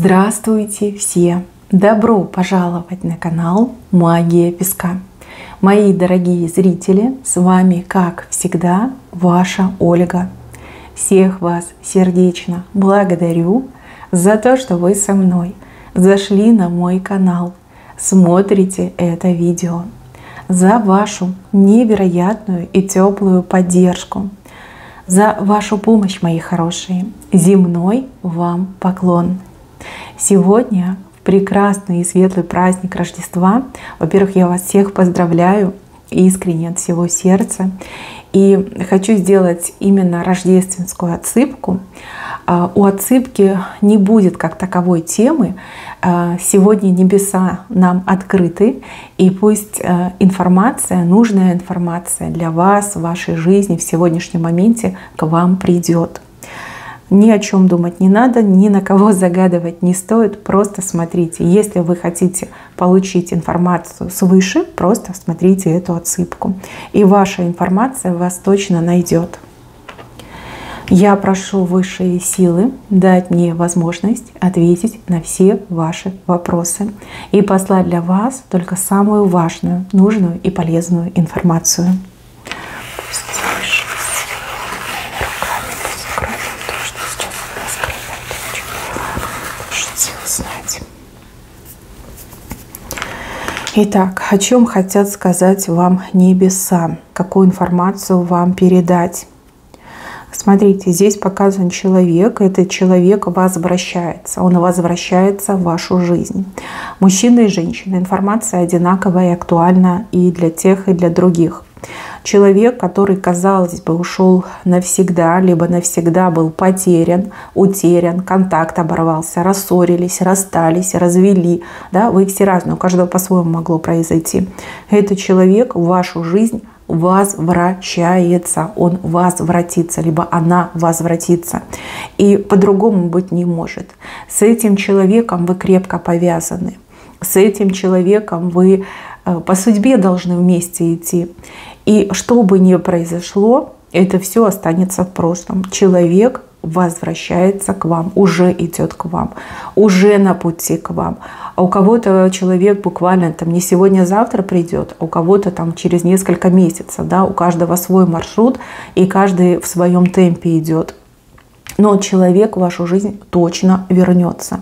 Здравствуйте все! Добро пожаловать на канал Магия Песка. Мои дорогие зрители, с вами, как всегда, ваша Ольга. Всех вас сердечно благодарю за то, что вы со мной зашли на мой канал, смотрите это видео, за вашу невероятную и теплую поддержку, за вашу помощь, мои хорошие. Земной вам поклон. Сегодня, в прекрасный и светлый праздник Рождества, во-первых, я вас всех поздравляю искренне от всего сердца. И хочу сделать именно рождественскую отсыпку. У отсыпки не будет как таковой темы. Сегодня небеса нам открыты, и пусть информация, нужная информация для вас, в вашей жизни, в сегодняшнем моменте к вам придет. Ни о чем думать не надо, ни на кого загадывать не стоит, просто смотрите. Если вы хотите получить информацию свыше, просто смотрите эту отсыпку. И ваша информация вас точно найдет. Я прошу высшие силы дать мне возможность ответить на все ваши вопросы и послать для вас только самую важную, нужную и полезную информацию. Итак, о чем хотят сказать вам небеса, какую информацию вам передать. Смотрите, здесь показан человек, этот человек возвращается, он возвращается в вашу жизнь. Мужчина и женщина, информация одинаковая и актуальна и для тех, и для других. Человек, который, казалось бы, ушел навсегда, либо навсегда был потерян, утерян, контакт оборвался, рассорились, расстались, развели. Да? Вы все разные, у каждого по-своему могло произойти. Этот человек в вашу жизнь возвращается, он возвратится, либо она возвратится. И по-другому быть не может. С этим человеком вы крепко повязаны. С этим человеком вы по судьбе должны вместе идти. И что бы ни произошло, это все останется в прошлом. Человек возвращается к вам, уже идет к вам, уже на пути к вам. А у кого-то человек буквально там не сегодня, а завтра придет, а у кого-то там через несколько месяцев. Да? У каждого свой маршрут, и каждый в своем темпе идет. Но человек в вашу жизнь точно вернется.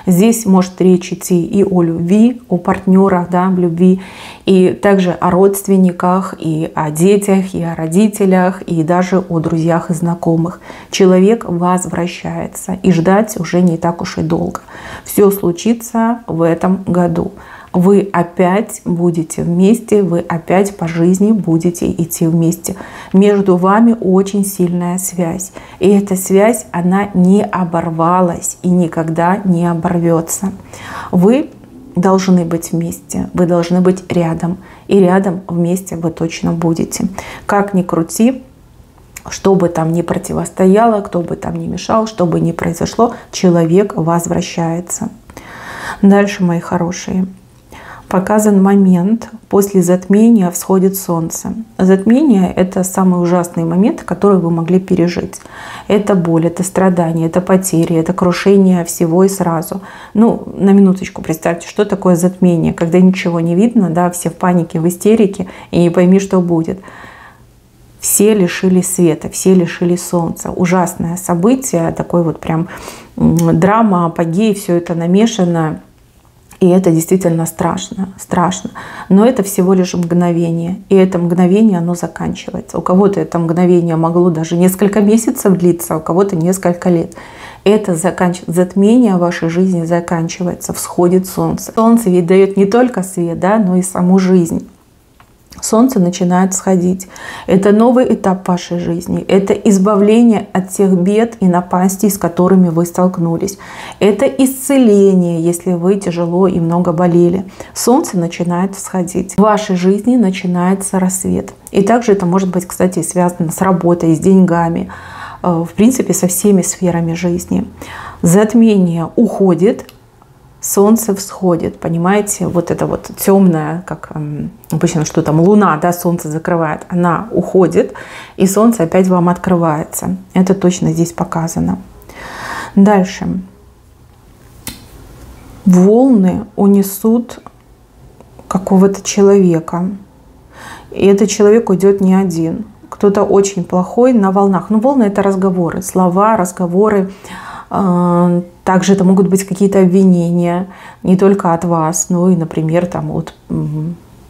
Здесь может речь идти и о любви, о партнерах, да, в любви, и также о родственниках, и о детях, и о родителях, и даже о друзьях и знакомых. Человек возвращается, и ждать уже не так уж и долго. Все случится в этом году. Вы опять будете вместе, вы опять по жизни будете идти вместе. Между вами очень сильная связь. И эта связь, она не оборвалась и никогда не оборвется. Вы должны быть вместе, вы должны быть рядом. И рядом вместе вы точно будете. Как ни крути, что бы там ни противостояло, кто бы там ни мешал, что бы ни произошло, человек возвращается. Дальше, мои хорошие. Показан момент, после затмения всходит солнце. Затмение – это самый ужасный момент, который вы могли пережить. Это боль, это страдание, это потери, это крушение всего и сразу. Ну, на минуточку представьте, что такое затмение, когда ничего не видно, да, все в панике, в истерике, и не пойми, что будет. Все лишились света, все лишились солнца. Ужасное событие, такой вот прям драма, апогей, все это намешано. И это действительно страшно, страшно. Но это всего лишь мгновение. И это мгновение, оно заканчивается. У кого-то это мгновение могло даже несколько месяцев длиться, а у кого-то несколько лет. Это затмение в вашей жизни заканчивается, всходит солнце. Солнце ведь дает не только свет, да, но и саму жизнь. Солнце начинает всходить. Это новый этап вашей жизни. Это избавление от тех бед и напастей, с которыми вы столкнулись. Это исцеление, если вы тяжело и много болели. Солнце начинает всходить. В вашей жизни начинается рассвет. И также это может быть, кстати, связано с работой, с деньгами. В принципе, со всеми сферами жизни. Затмение уходит. Солнце всходит, понимаете, вот это вот темное, как обычно, что там луна, да, солнце закрывает, она уходит, и солнце опять вам открывается. Это точно здесь показано. Дальше. волны унесут какого-то человека. И этот человек уйдет не один. Кто-то очень плохой на волнах. Ну, волны — это разговоры, слова, разговоры. Также это могут быть какие-то обвинения не только от вас, но и, например, там, от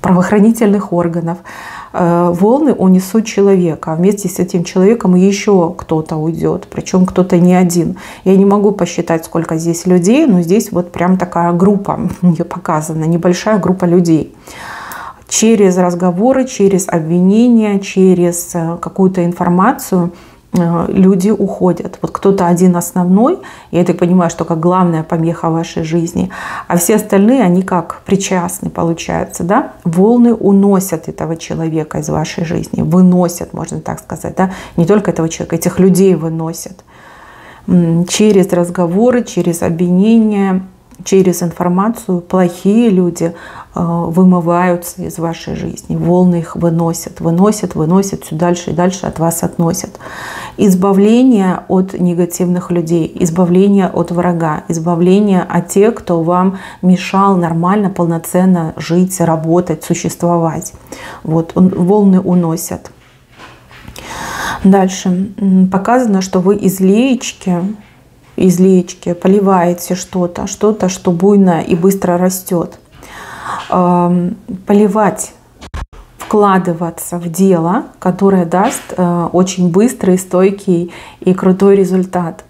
правоохранительных органов. Волны унесут человека, а вместе с этим человеком еще кто-то уйдет, причем кто-то не один. Я не могу посчитать, сколько здесь людей, но здесь вот прям такая группа мне показана, небольшая группа людей. Через разговоры, через обвинения, через какую-то информацию люди уходят. Вот кто-то один основной, я так понимаю, что как главная помеха вашей жизни, а все остальные, они как причастны, получается, да? Волны уносят этого человека из вашей жизни, выносят, можно так сказать, да? Не только этого человека, этих людей выносят. Через разговоры, через обвинения, через информацию плохие люди вымываются из вашей жизни. Волны их выносят, выносят, выносят все дальше и дальше от вас относят. Избавление от негативных людей, избавление от врага, избавление от тех, кто вам мешал нормально, полноценно жить, работать, существовать. Вот, волны уносят. Дальше показано, что вы из леечки поливаете что-то, что буйно и быстро растет. Поливать, вкладываться в дело, которое даст очень быстрый, стойкий и крутой результат.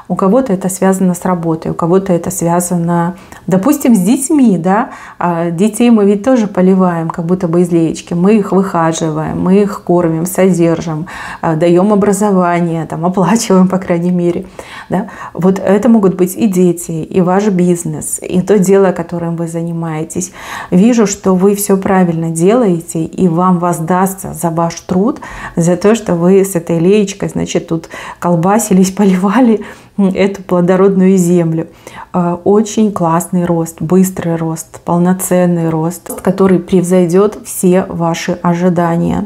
У кого-то это связано с работой, у кого-то это связано, допустим, с детьми. Да? Детей мы ведь тоже поливаем, как будто бы из леечки. Мы их выхаживаем, мы их кормим, содержим, даем образование, там, оплачиваем, по крайней мере. Да? Вот это могут быть и дети, и ваш бизнес, и то дело, которым вы занимаетесь. Вижу, что вы все правильно делаете, и вам воздастся за ваш труд, за то, что вы с этой леечкой, значит, тут колбасились, поливали эту плодородную землю. Очень классный рост, быстрый рост, полноценный рост, который превзойдет все ваши ожидания.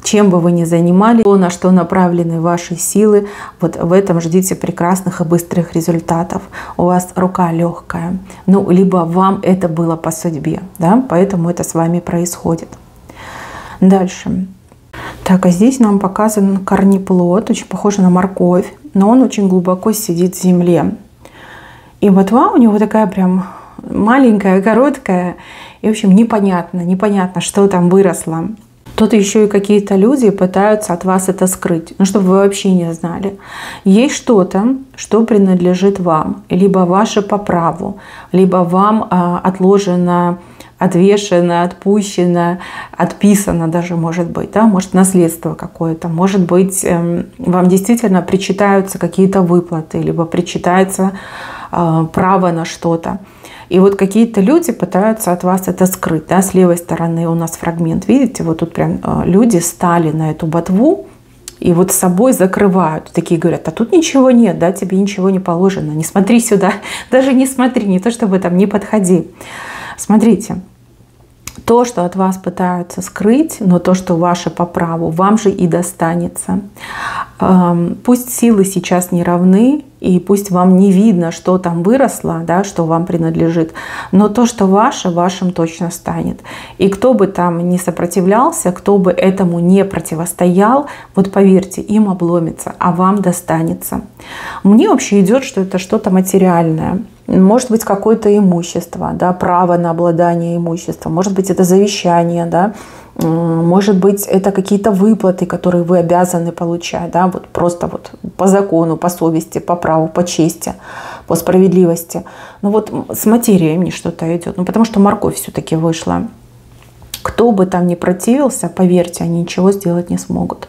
Чем бы вы ни занимались, то, на что направлены ваши силы, вот в этом ждите прекрасных и быстрых результатов. У вас рука легкая, ну, либо вам это было по судьбе, да, поэтому это с вами происходит. Дальше. Так, а здесь нам показан корнеплод, очень похож на морковь, но он очень глубоко сидит в земле. И ботва у него такая прям маленькая, короткая, и, в общем, непонятно, что там выросло. Тут еще и какие-то люди пытаются от вас это скрыть, ну, чтобы вы вообще не знали. Есть что-то, что принадлежит вам, либо ваше по праву, либо вам отложено, отвешено, отпущено, отписано даже, может быть, да? Может, наследство какое-то, может быть, вам действительно причитаются какие-то выплаты, либо причитается право на что-то. И вот какие-то люди пытаются от вас это скрыть. Да? С левой стороны у нас фрагмент, видите, вот тут прям люди стали на эту ботву и вот с собой закрывают. Такие говорят, а тут ничего нет, да, тебе ничего не положено, не смотри сюда, даже не смотри, не то чтобы там не подходи. Смотрите, то, что от вас пытаются скрыть, но то, что ваше по праву, вам же и достанется. Пусть силы сейчас не равны, и пусть вам не видно, что там выросло, да, что вам принадлежит, но то, что ваше, вашим точно станет. И кто бы там не сопротивлялся, кто бы этому не противостоял, вот поверьте, им обломится, а вам достанется. Мне вообще идет, что это что-то материальное. Может быть, какое-то имущество, да, право на обладание имуществом, может быть, это завещание, да, может быть, это какие-то выплаты, которые вы обязаны получать, да, вот просто вот по закону, по совести, по праву, по чести, по справедливости. Ну вот с материей мне что-то идет, ну потому что морковь все-таки вышла. Кто бы там ни противился, поверьте, они ничего сделать не смогут.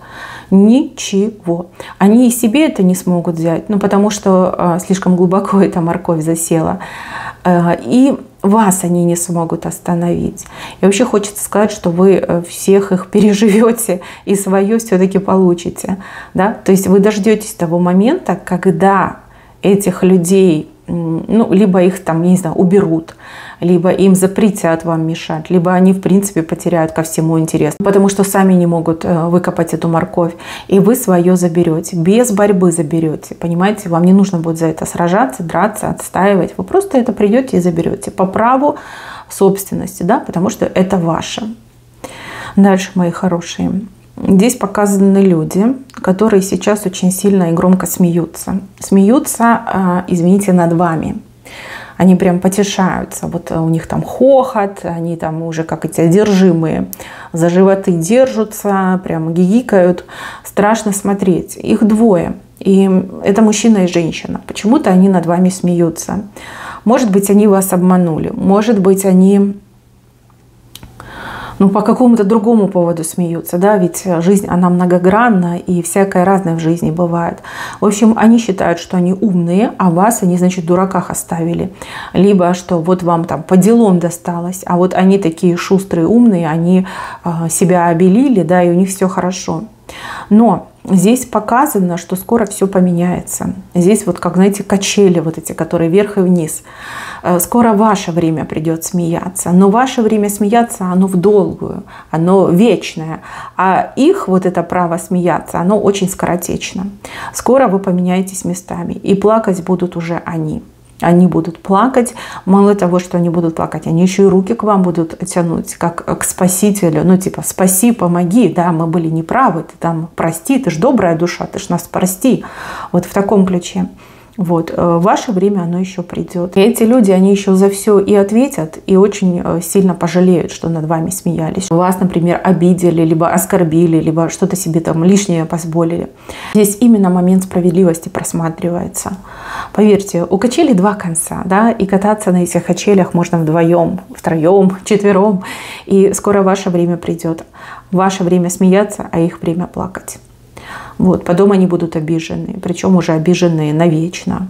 Ничего. Они и себе это не смогут взять, ну потому что слишком глубоко эта морковь засела. И вас они не смогут остановить. И вообще хочется сказать, что вы всех их переживете и свое все-таки получите. Да? То есть вы дождетесь того момента, когда этих людей ну, либо их там, не знаю, уберут, либо им запретят вам мешать, либо они, в принципе, потеряют ко всему интерес, потому что сами не могут выкопать эту морковь, и вы свое заберете, без борьбы заберете, понимаете, вам не нужно будет за это сражаться, драться, отстаивать, вы просто это придете и заберете по праву собственности, да, потому что это ваше. Дальше, мои хорошие. Здесь показаны люди, которые сейчас очень сильно и громко смеются. Смеются, извините, над вами. Они прям потешаются. Вот у них там хохот, они там уже как эти одержимые за животы держатся, прям гигикают. Страшно смотреть. Их двое. И это мужчина и женщина. Почему-то они над вами смеются. Может быть, они вас обманули. Может быть, они... ну, по какому-то другому поводу смеются, да, ведь жизнь, она многогранна, и всякое разное в жизни бывает. В общем, они считают, что они умные, а вас они, значит, в дураках оставили. Либо, что вот вам там по делам досталось, а вот они такие шустрые, умные, они себя обелили, да, и у них все хорошо. Но здесь показано, что скоро все поменяется. Здесь вот, как, знаете, качели вот эти, которые вверх и вниз. Скоро ваше время придет смеяться. Но ваше время смеяться, оно в долгую, оно вечное. А их вот это право смеяться, оно очень скоротечно. Скоро вы поменяетесь местами. И плакать будут уже они. Они будут плакать. Мало того, что они будут плакать, они еще и руки к вам будут тянуть, как к спасителю. Ну, типа, спаси, помоги, да, мы были неправы, ты там прости, ты ж добрая душа, ты ж нас прости. Вот в таком ключе. Вот, ваше время, оно еще придет. И эти люди, они еще за все и ответят, и очень сильно пожалеют, что над вами смеялись. Вас, например, обидели, либо оскорбили, либо что-то себе там лишнее позволили. Здесь именно момент справедливости просматривается. Поверьте, у качелей два конца, да, и кататься на этих качелях можно вдвоем, втроем, четвером, и скоро ваше время придет. Ваше время смеяться, а их время плакать. Вот, потом они будут обижены, причем уже обиженные навечно.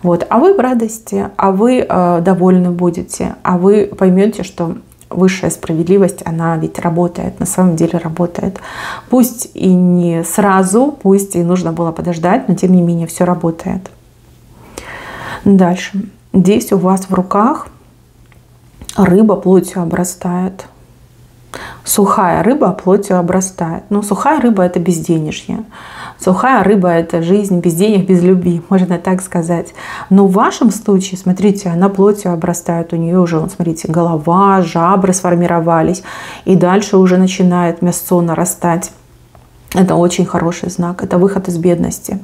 Вот, а вы в радости, а вы довольны будете, а вы поймете, что высшая справедливость, она ведь работает, на самом деле работает. Пусть и не сразу, пусть и нужно было подождать, но тем не менее все работает. Дальше. Здесь у вас в руках рыба плотью обрастает. Сухая рыба плотью обрастает. Ну, сухая рыба – это безденежье. Сухая рыба – это жизнь без денег, без любви, можно так сказать. Но в вашем случае, смотрите, она плотью обрастает. У нее уже, вот, смотрите, голова, жабры сформировались. И дальше уже начинает мясо нарастать. Это очень хороший знак. Это выход из бедности.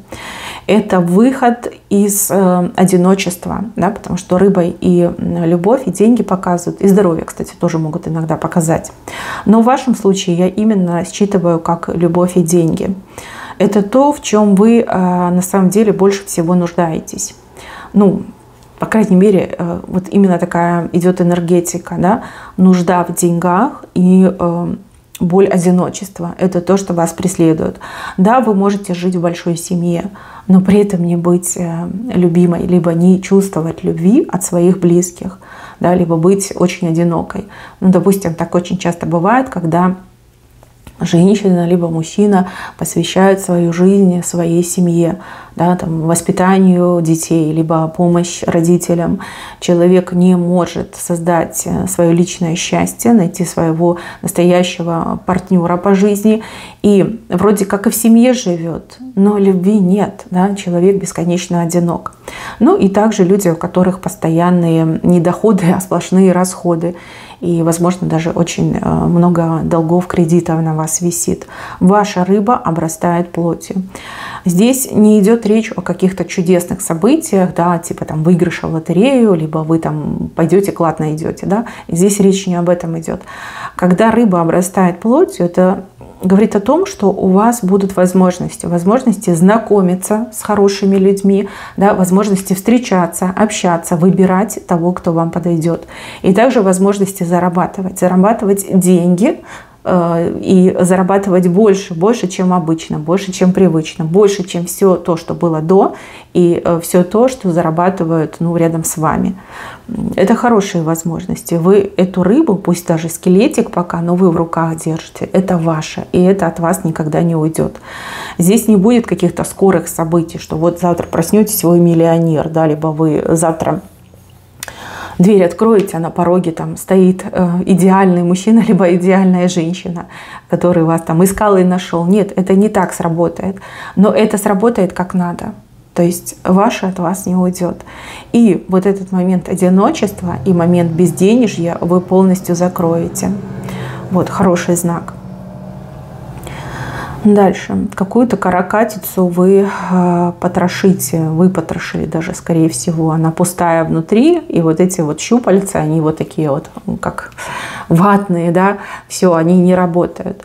Это выход из одиночества, да, потому что рыба и любовь, и деньги показывают, и здоровье, кстати, тоже могут иногда показать. Но в вашем случае я именно считываю как любовь и деньги. Это то, в чем вы на самом деле больше всего нуждаетесь. Ну, по крайней мере, вот именно такая идет энергетика, да, нужда в деньгах и боль одиночества. Это то, что вас преследует. Да, вы можете жить в большой семье, но при этом не быть любимой, либо не чувствовать любви от своих близких, да, либо быть очень одинокой. Ну, допустим, так очень часто бывает, когда женщина либо мужчина посвящают свою жизнь своей семье, да, там, воспитанию детей, либо помощь родителям. Человек не может создать свое личное счастье, найти своего настоящего партнера по жизни. И вроде как и в семье живет, но любви нет. Да? Человек бесконечно одинок. Ну и также люди, у которых постоянные не доходы, а сплошные расходы. И, возможно, даже очень много долгов, кредитов на вас висит. Ваша рыба обрастает плотью. Здесь не идет речь о каких-то чудесных событиях, да, типа там выигрыша в лотерею, либо вы там пойдете, клад найдете. Да? Здесь речь не об этом идет. Когда рыба обрастает плотью, это говорит о том, что у вас будут возможности знакомиться с хорошими людьми, да, возможности встречаться, общаться, выбирать того, кто вам подойдет. И также возможности зарабатывать деньги, и зарабатывать больше, чем обычно, больше, чем привычно, больше, чем все то, что было до, и все то, что зарабатывают рядом с вами. Это хорошие возможности. Вы эту рыбу, пусть даже скелетик пока, но вы в руках держите. Это ваше, и это от вас никогда не уйдет. Здесь не будет каких-то скорых событий, что вот завтра проснетесь, вы миллионер, да, либо вы завтра дверь откроете, а на пороге там стоит идеальный мужчина, либо идеальная женщина, который вас там искал и нашел. Нет, это не так сработает. Но это сработает как надо. То есть ваше от вас не уйдет. И вот этот момент одиночества и момент безденежья вы полностью закроете. Вот хороший знак. Дальше. Какую-то каракатицу вы потрошите, вы потрошили даже, скорее всего. Она пустая внутри, и вот эти вот щупальца, они вот такие вот, как ватные, да, все, они не работают.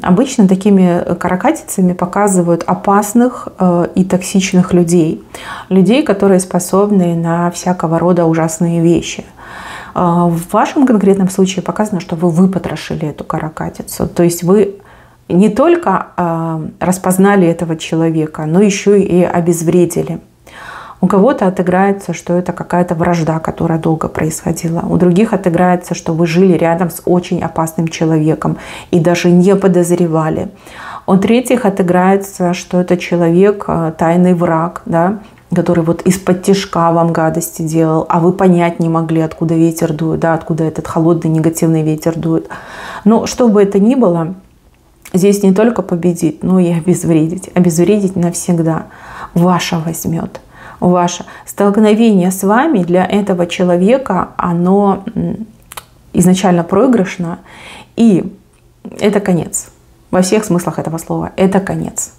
Обычно такими каракатицами показывают опасных и токсичных людей. Людей, которые способны на всякого рода ужасные вещи. В вашем конкретном случае показано, что вы выпотрошили эту каракатицу. То есть вы не только распознали этого человека, но еще и обезвредили. У кого-то отыграется, что это какая-то вражда, которая долго происходила. У других отыграется, что вы жили рядом с очень опасным человеком и даже не подозревали. У третьих отыграется, что это человек, тайный враг, да, который вот из-под тишка вам гадости делал, а вы понять не могли, откуда ветер дует, да, откуда этот холодный негативный ветер дует. Но что бы это ни было, здесь не только победить, но и обезвредить. Обезвредить навсегда. Ваше возьмет. Ваше. Столкновение с вами для этого человека, оно изначально проигрышно. И это конец. Во всех смыслах этого слова. Это конец.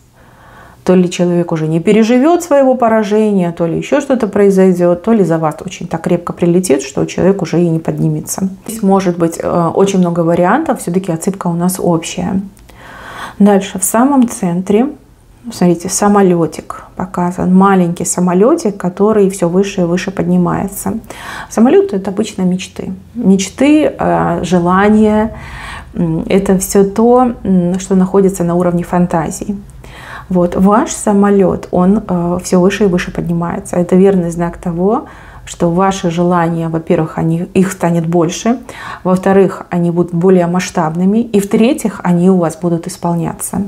То ли человек уже не переживет своего поражения, то ли еще что-то произойдет, то ли за вас очень так крепко прилетит, что человек уже и не поднимется. Здесь может быть очень много вариантов. Все-таки отсыпка у нас общая. Дальше в самом центре, смотрите, самолетик показан. Маленький самолетик, который все выше и выше поднимается. Самолет — это обычно мечты. Мечты, желания. Это все то, что находится на уровне фантазии. Вот. Ваш самолет, он все выше и выше поднимается. Это верный знак того, что ваши желания, во-первых, их станет больше, во-вторых, они будут более масштабными, и в-третьих, они у вас будут исполняться.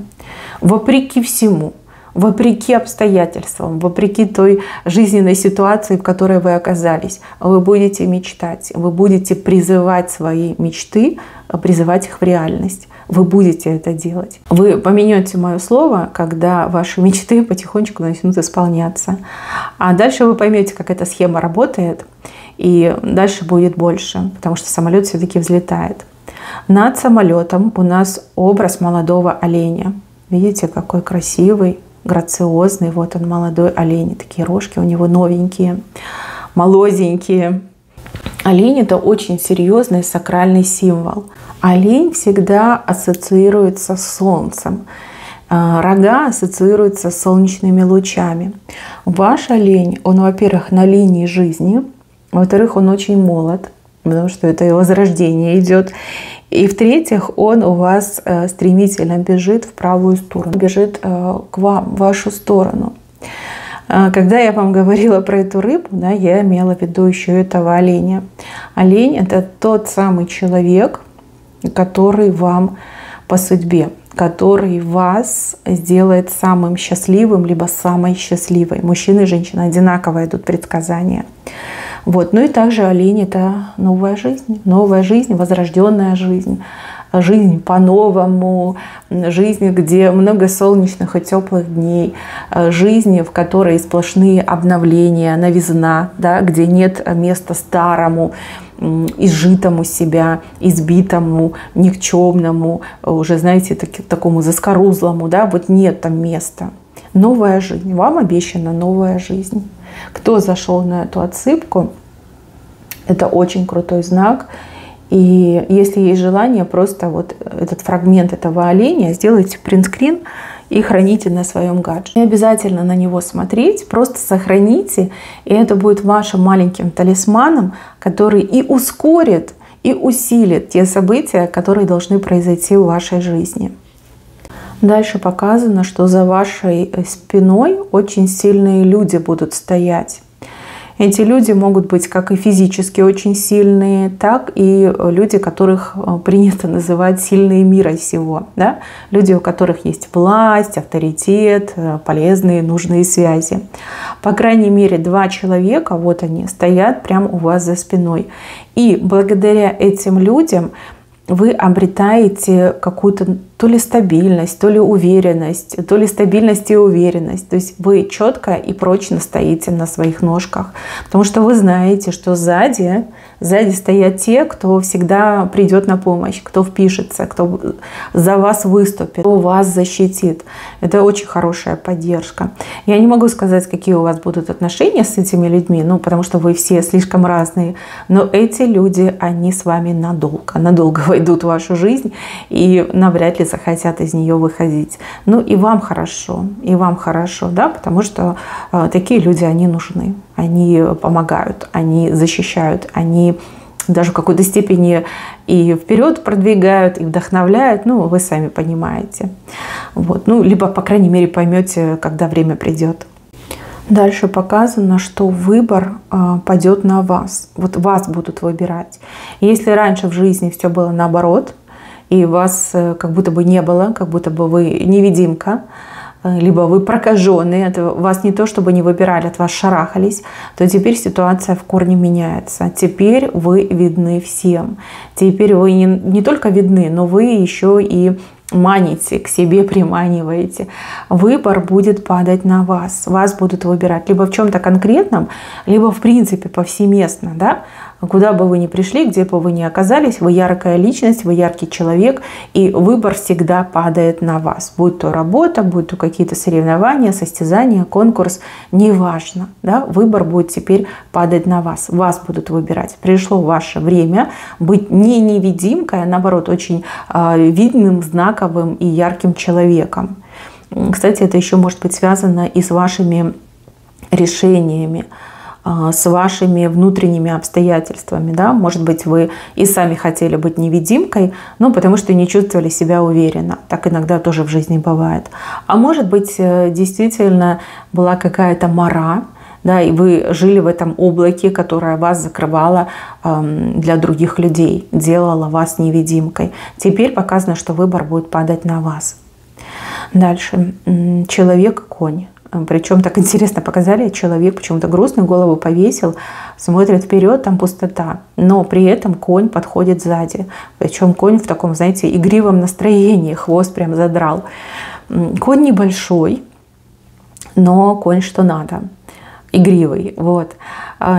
Вопреки всему, вопреки обстоятельствам, вопреки той жизненной ситуации, в которой вы оказались, вы будете мечтать, вы будете призывать свои мечты, призывать их в реальность. Вы будете это делать. Вы поменяете мое слово, когда ваши мечты потихонечку начнут исполняться. А дальше вы поймете, как эта схема работает, и дальше будет больше, потому что самолет все-таки взлетает. Над самолетом у нас образ молодого оленя. Видите, какой красивый, грациозный. Вот он, молодой олень. Такие рожки у него новенькие, молоденькие. Олень — это очень серьезный сакральный символ. Олень всегда ассоциируется с солнцем. Рога ассоциируются с солнечными лучами. Ваш олень, он, во-первых, на линии жизни, во-вторых, он очень молод, потому что это и возрождение идет. И в-третьих, он у вас стремительно бежит в правую сторону, бежит к вам, в вашу сторону. Когда я вам говорила про эту рыбу, да, я имела в виду еще этого оленя. Олень — это тот самый человек, который вам по судьбе, который вас сделает самым счастливым, либо самой счастливой. Мужчина и женщина одинаково идут предсказания. Вот. Ну и также олень — это новая жизнь, возрожденная жизнь. Жизнь по-новому, жизнь, где много солнечных и теплых дней, жизнь, в которой сплошные обновления, новизна, да, где нет места старому, изжитому себя, избитому, никчемному, уже, знаете, такому заскорузлому, да, вот нет там места. Новая жизнь, вам обещана новая жизнь. Кто зашел на эту отсыпку, это очень крутой знак. И если есть желание, просто вот этот фрагмент этого оленя сделайте принтскрин и храните на своем гаджете. Не обязательно на него смотреть, просто сохраните, и это будет вашим маленьким талисманом, который и ускорит, и усилит те события, которые должны произойти в вашей жизни. Дальше показано, что за вашей спиной очень сильные люди будут стоять. Эти люди могут быть как и физически очень сильные, так и люди, которых принято называть сильные мира сего. Да? Люди, у которых есть власть, авторитет, полезные, нужные связи. По крайней мере, 2 человека, вот они, стоят прямо у вас за спиной. И благодаря этим людям вы обретаете какую-то то ли стабильность, то ли уверенность, то ли стабильность и уверенность. То есть вы четко и прочно стоите на своих ножках, потому что вы знаете, что сзади стоят те, кто всегда придет на помощь, кто впишется, кто за вас выступит, кто вас защитит. Это очень хорошая поддержка. Я не могу сказать, какие у вас будут отношения с этими людьми, потому что вы все слишком разные, но эти люди, они с вами надолго войдут в вашу жизнь и навряд ли захотят из нее выходить. И вам хорошо, да, потому что такие люди, они нужны, они помогают, они защищают, они даже в какой-то степени и вперед продвигают, и вдохновляют, вы сами понимаете. Вот. Либо, по крайней мере, поймете, когда время придет. Дальше показано, что выбор падет на вас. Вот вас будут выбирать. Если раньше в жизни все было наоборот, и вас как будто бы не было, как будто бы вы невидимка, либо вы прокаженный, это вас не то чтобы не выбирали, от вас шарахались, то теперь ситуация в корне меняется. Теперь вы видны всем. Теперь вы не только видны, но вы еще и маните, к себе приманиваете. Выбор будет падать на вас. Вас будут выбирать либо в чем-то конкретном, либо в принципе повсеместно. Да? Куда бы вы ни пришли, где бы вы ни оказались, вы яркая личность, вы яркий человек, и выбор всегда падает на вас. Будь то работа, будь то какие-то соревнования, состязания, конкурс, неважно. Да? Выбор будет теперь падать на вас. Вас будут выбирать. Пришло ваше время быть не невидимкой, а наоборот, очень видным, знаковым и ярким человеком. Кстати, это еще может быть связано и с вашими решениями, с вашими внутренними обстоятельствами. Да? Может быть, вы и сами хотели быть невидимкой, но потому что не чувствовали себя уверенно. Так иногда тоже в жизни бывает. А может быть, действительно была какая-то мора, да, и вы жили в этом облаке, которое вас закрывало для других людей, делало вас невидимкой. Теперь показано, что выбор будет падать на вас. Дальше. Человек-конь. Причем так интересно показали, человек почему-то грустный, голову повесил, смотрит вперед, там пустота. Но при этом конь подходит сзади. Причем конь в таком, знаете, игривом настроении, хвост прям задрал. Конь небольшой, но конь что надо. Игривый. Вот.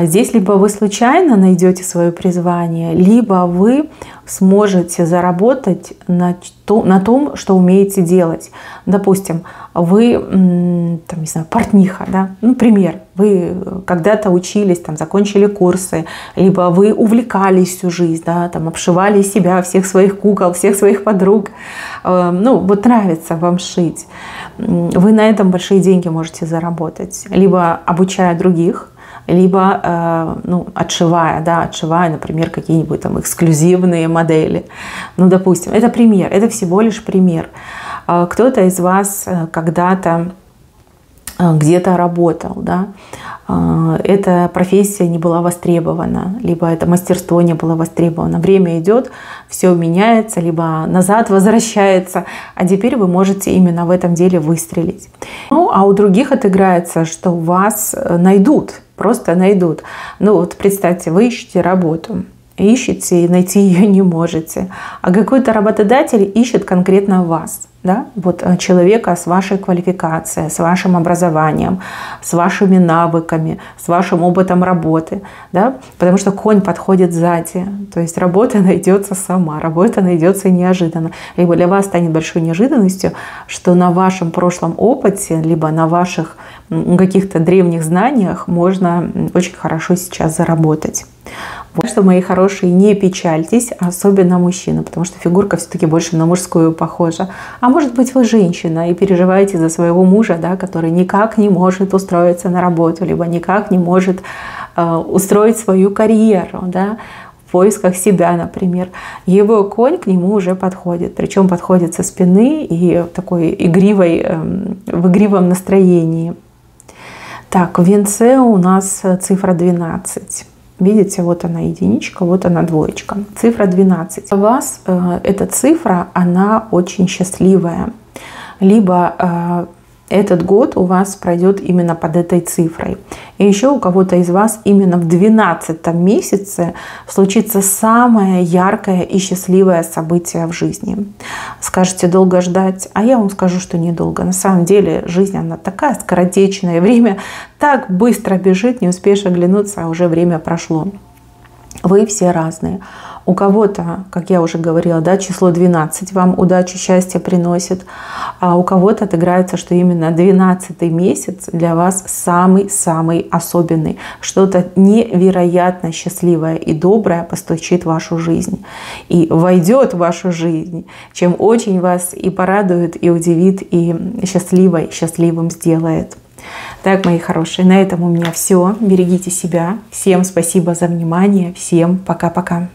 Здесь либо вы случайно найдете свое призвание, либо вы сможете заработать на том, что умеете делать. Допустим, вы, там, не знаю, портниха, да? Пример. Вы когда-то учились, там, закончили курсы, либо вы увлекались всю жизнь, да, там, обшивали себя, всех своих кукол, всех своих подруг. Вот нравится вам шить. Вы на этом большие деньги можете заработать. Либо обучая других, либо отшивая, например, какие-нибудь там эксклюзивные модели. Допустим, это пример, это всего лишь пример. Кто-то из вас когда-то где-то работал, да, эта профессия не была востребована, либо это мастерство не было востребовано. Время идет, все меняется, либо назад возвращается, а теперь вы можете именно в этом деле выстрелить. А у других отыграется, что вас найдут, просто найдут. Вот представьте, вы ищете работу, ищете и найти ее не можете, а какой-то работодатель ищет конкретно вас. Да? Вот человека с вашей квалификацией, с вашим образованием, с вашими навыками, с вашим опытом работы. Да? Потому что конь подходит сзади. То есть работа найдется сама, работа найдется неожиданно. Либо для вас станет большой неожиданностью, что на вашем прошлом опыте, либо на ваших каких-то древних знаниях можно очень хорошо сейчас заработать. Вот что, мои хорошие, не печальтесь, особенно мужчины, потому что фигурка все-таки больше на мужскую похожа. А может быть, вы женщина и переживаете за своего мужа, да, который никак не может устроиться на работу, либо никак не может устроить свою карьеру. Да. в поисках себя, например, его конь к нему уже подходит. Причем подходит со спины и в такой в игривом настроении. Так, в венце у нас цифра 12. Видите, вот она единичка, вот она двоечка. Цифра 12. У вас эта цифра, она очень счастливая. Либо этот год у вас пройдет именно под этой цифрой. И еще у кого-то из вас именно в 12 месяце случится самое яркое и счастливое событие в жизни. Скажете, долго ждать? А я вам скажу, что недолго. На самом деле жизнь, она такая скоротечная. Время так быстро бежит, не успеешь оглянуться, а уже время прошло. Вы все разные. У кого-то, как я уже говорила, да, число 12 вам удачу, счастье приносит, а у кого-то отыграется, что именно 12-й месяц для вас самый-самый особенный. Что-то невероятно счастливое и доброе постучит в вашу жизнь и войдет в вашу жизнь, чем очень вас и порадует, и удивит, и счастливым сделает. Так, мои хорошие, на этом у меня все. Берегите себя. Всем спасибо за внимание. Всем пока-пока.